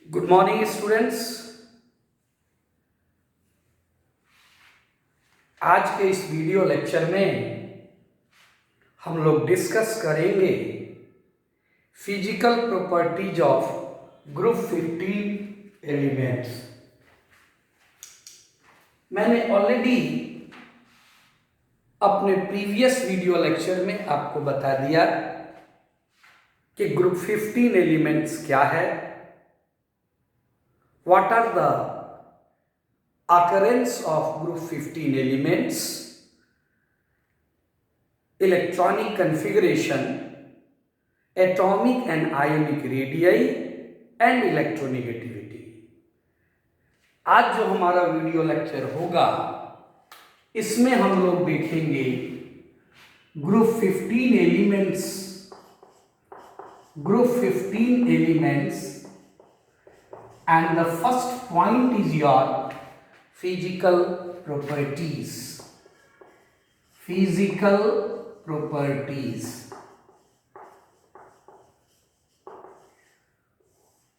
Good morning students. आज के इस वीडियो लेक्चर में हम लोग डिस्कस करेंगे physical properties of group 15 elements. मैंने ऑलरेडी अपने प्रीवियस वीडियो लेक्चर में आपको बता दिया कि ग्रुप 15 एलिमेंट्स क्या है, what are the occurrence of group 15 elements, electronic configuration, atomic and ionic radii and electronegativity। आज जो हमारा वीडियो लेक्चर होगा इसमें हम लोग देखेंगे group 15 elements and the first point is your physical properties।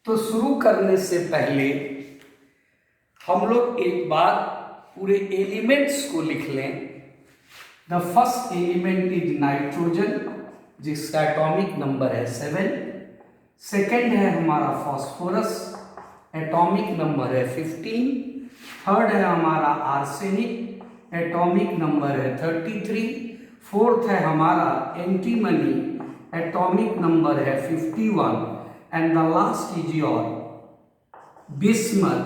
तो शुरू करने से पहले हम लोग एक बार पूरे एलिमेंट्स को लिख लें। The first element is nitrogen जिसका एटॉमिक नंबर है 7। सेकेंड है हमारा फॉस्फोरस, एटॉमिक नंबर है 15। थर्ड है हमारा आर्सेनिक, एटॉमिक नंबर है 33। फोर्थ है हमारा एंटीमनी, एटॉमिक नंबर है 51। And the last is your bismuth,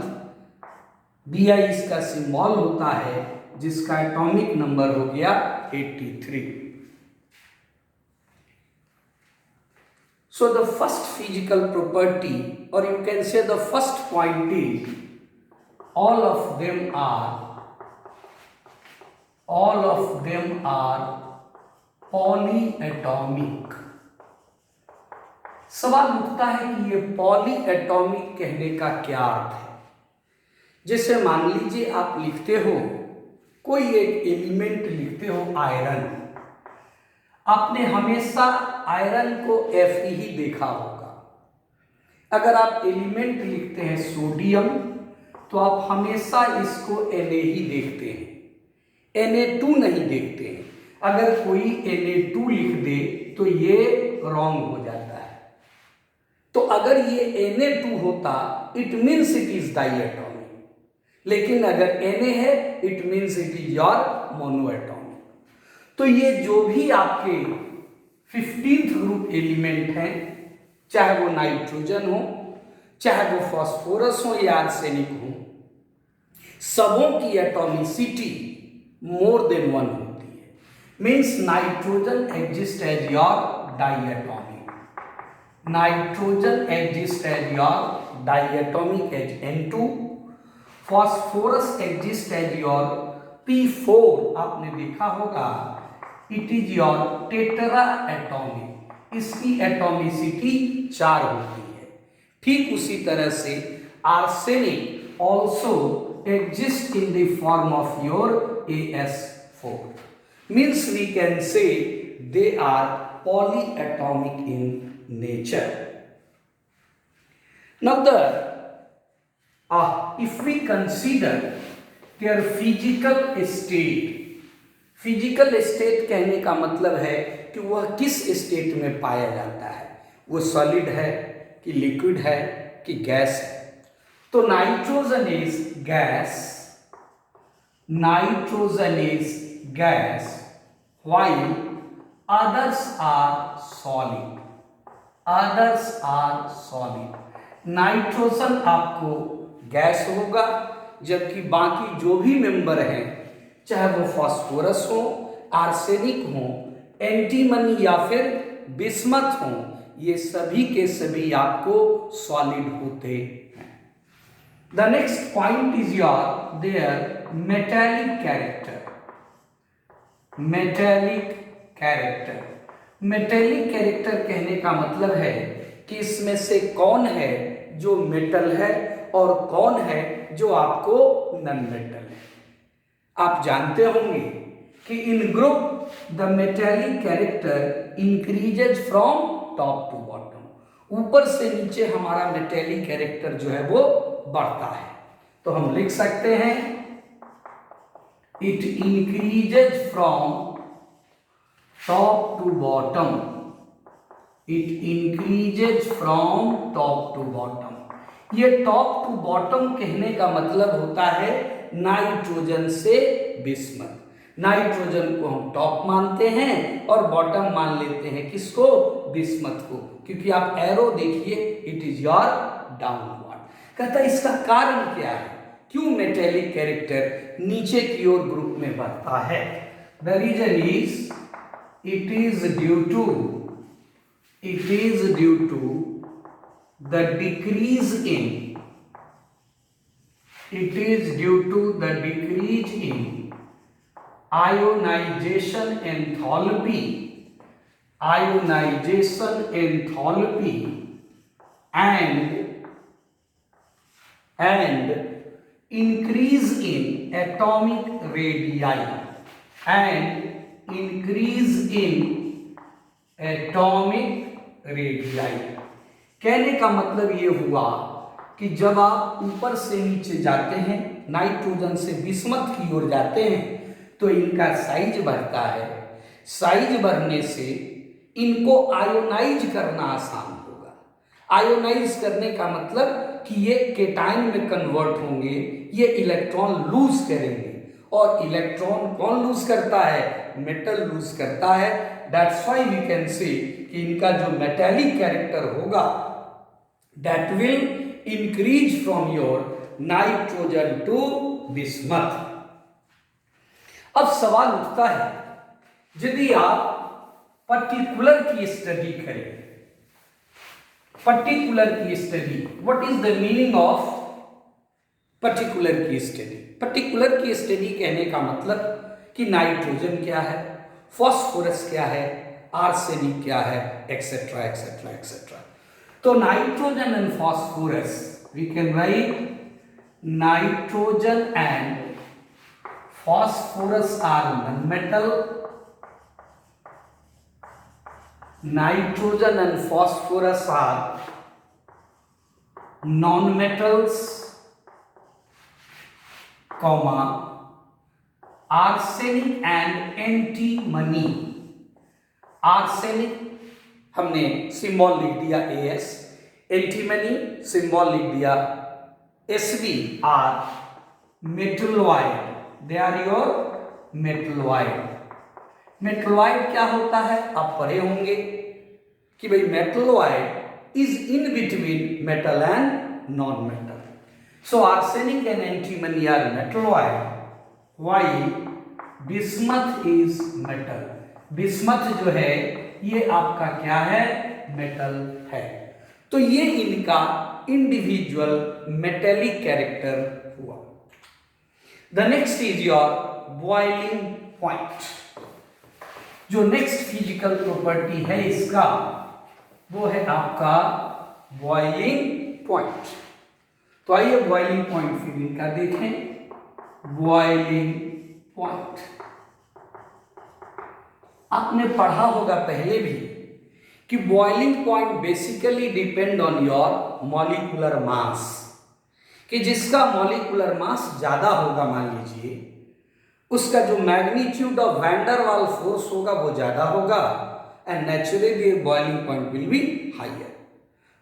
Bi इसका सिंबल होता है जिसका एटॉमिक नंबर हो गया 83। So the first physical property, or you can say the first point is all of them are polyatomic। सवाल उठता है कि ये पॉलीएटॉमिक कहने का क्या अर्थ है। जैसे मान लीजिए आप लिखते हो कोई एक एलिमेंट लिखते हो आयरन, आपने हमेशा आयरन को Fe ही देखा होगा। अगर आप एलिमेंट लिखते हैं सोडियम तो आप हमेशा इसको Na ही देखते हैं, Na2 नहीं देखते हैं। अगर कोई Na2 लिख दे तो ये रॉन्ग हो जाता है। तो अगर ये Na2 होता it means it is diatomic, लेकिन अगर Na है it means it is your monoatomic. तो ये जो भी आपके 15th ग्रुप एलिमेंट हैं, चाहे वो नाइट्रोजन हो, चाहे वो फास्फोरस हो या आर्सेनिक हो, सबों की एटॉमिसिटी मोर देन 1 होती है। Means nitrogen exist as your diatomic, nitrogen exist as your diatomic as N2, phosphorus exist as your P4। आपने देखा होगा it is your tetra atomic, इसकी एटॉमिसिटी 4 होती है। ठीक उसी तरह से arsenic also exist in the form of your AS4। Means we can say they are polyatomic in nature. Now if we consider their physical state, physical state कहने का मतलब है कि वह किस स्टेट में पाया जाता है, वो सॉलिड है कि लिक्विड है कि गैस है। तो nitrogen is gas while others are solid. Nitrogen आपको गैस होगा, जबकि बाकी जो भी मेंबर हैं, चाहे वो फास्फोरस हो, आर्सेनिक हो, एंटीमनी या फिर बिस्मथ हो, ये सभी के सभी आपको सॉलिड होते हैं। The next point is your their metallic character कहने का मतलब है कि इसमें से कौन है जो मेटल है और कौन है जो आपको नॉन मेटल है। आप जानते होंगे कि in group the metallic character increases from top to bottom, ऊपर से नीचे हमारा मेटेलिक कैरेक्टर जो है वो बढ़ता है। तो हम लिख सकते हैं it increases from top to bottom, it increases from top to bottom. ये टॉप टू बॉटम कहने का मतलब होता है नाइट्रोजन से बिस्मथ। नाइट्रोजन को हम टॉप मानते हैं और बॉटम मान लेते हैं किसको, बिस्मथ को, क्योंकि आप एरो देखिए इट इज योर डाउनवर्ड। कहता है इसका कारण क्या है, क्यों मेटेलिक कैरेक्टर नीचे की ओर ग्रुप में बढ़ता है। The reason is it is due to the decrease in ionization enthalpy and increase in atomic radii कहने का मतलब ये हुआ कि जब आप ऊपर से नीचे जाते हैं, नाइट्रोजन से बिस्मथ की ओर जाते हैं, तो इनका साइज बढ़ता है। साइज बढ़ने से इनको आयोनाइज करना आसान होगा। आयोनाइज करने का मतलब कि ये केटायन में कन्वर्ट होंगे, ये इलेक्ट्रॉन लूज करेंगे। और इलेक्ट्रॉन कौन लूज करता है, मेटल लूज करता है। दैट्स व्हाई वी कैन से कि इनका जो मेटेलिक कैरेक्टर होगा that will increase from your nitrogen to bismuth। अब सवाल उठता है, यदि आप पर्टिकुलर की स्टडी करें, पर्टिकुलर की study, what is the meaning of particular की स्टडी। पर्टिकुलर की स्टडी कहने का मतलब कि नाइट्रोजन क्या है, फास्फोरस क्या है, आर्सेनिक क्या है, एक्सेट्रा एक्सेट्रा एक्सेट्रा। तो nitrogen and phosphorus we can write nitrogen and phosphorus are non metal, nitrogen and phosphorus are non metals, comma arsenic and antimony. Arsenic हमने सिंबल लिख दिया AS, एंटीमनी सिंबल लिख दिया SB, are metalloid, they are your metalloid. Metalloid क्या होता है आप पढ़े होंगे कि भाई metalloid is in between metal and non metal. So arsenic and antimony are metalloid, while bismuth is metal. Bismuth जो है ये आपका क्या है, मेटल है। तो ये इनका इंडिविजुअल मेटेलिक कैरेक्टर हुआ। The next is your boiling point. जो नेक्स्ट फिजिकल प्रॉपर्टी है इसका वो है आपका बॉइलिंग पॉइंट। तो आइए बॉइलिंग पॉइंट फिर इनका देखें। बॉइलिंग पॉइंट आपने पढ़ा होगा पहले भी कि boiling point basically depend on your molecular mass, कि जिसका मॉलिक्यूलर मास ज्यादा होगा, मान लीजिए उसका जो मैग्नीट्यूड ऑफ वैन डर वाल फोर्स होगा वो ज्यादा होगा and naturally boiling point will be higher.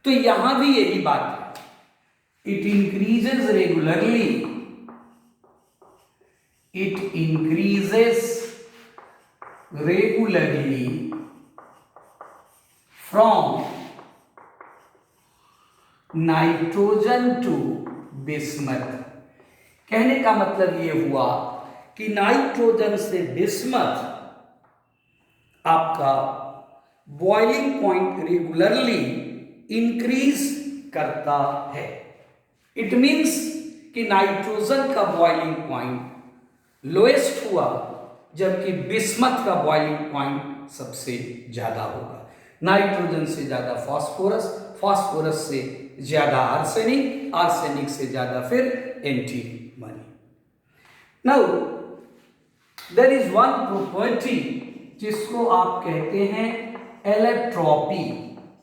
तो यहां भी यही बात है, it increases regularly, it increases regularly from nitrogen to bismuth. कहने का मतलब ये हुआ कि नाइट्रोजन से बिस्मथ आपका बॉइलिंग पॉइंट रेगुलरली इंक्रीज करता है। इट मींस कि नाइट्रोजन का बॉइलिंग पॉइंट लोएस्ट हुआ जबकि बिस्मथ का बॉइलिंग पॉइंट सबसे ज्यादा होगा। नाइट्रोजन से ज्यादा फास्फोरस, फास्फोरस से ज्यादा आर्सेनिक, आर्सेनिक से ज्यादा फिर antimony. Now there is one property जिसको आप कहते हैं एलेट्रोपी।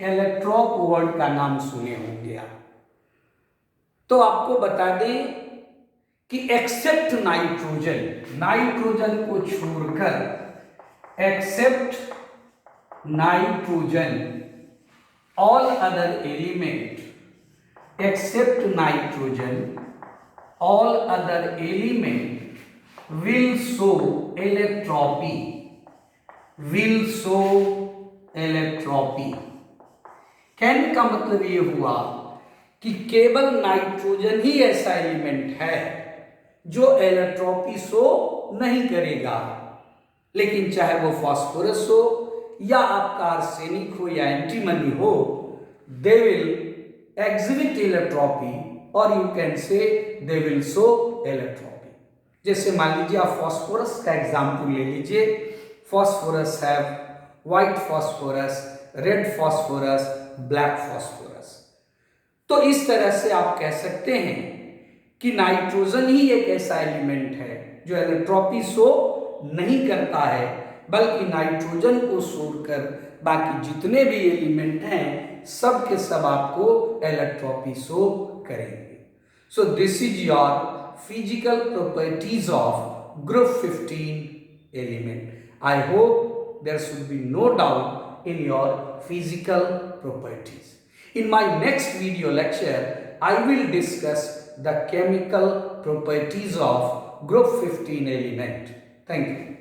एलेट्रॉप वर्ड का नाम सुने होंगे आप। तो आपको बता दें कि एक्सेप्ट नाइट्रोजन, नाइट्रोजन को छोड़कर, except nitrogen, all other element, except nitrogen, all other element will show electropy, will show electropy। कहने का मतलब ये हुआ कि केवल नाइट्रोजन ही ऐसा एलिमेंट है जो इलेक्ट्रॉपी शो नहीं करेगा, लेकिन चाहे वो फास्फोरस हो या आपका आर्सेनिक हो या एंटीमनी हो, दे विल एग्जिबिट इलेक्ट्रॉपी और you can say they will show इलेक्ट्रॉपी। जैसे मान लीजिए आप फास्फोरस का एग्जाम्पल ले लीजिए, फास्फोरस है white phosphorus, red phosphorus, black phosphorus. तो इस तरह से आप कह सकते हैं कि नाइट्रोजन ही एक ऐसा एलिमेंट है जो इलेक्ट्रॉपी शो नहीं करता है, बल्कि नाइट्रोजन को छोड़कर बाकी जितने भी एलिमेंट हैं सब के सब आपको इलेक्ट्रॉपी शो करेंगे। So this is your physical properties of group 15 element. I hope there should be no doubt in your physical properties. In my next video lecture, I will discuss the chemical properties of group 15 element. Thank you.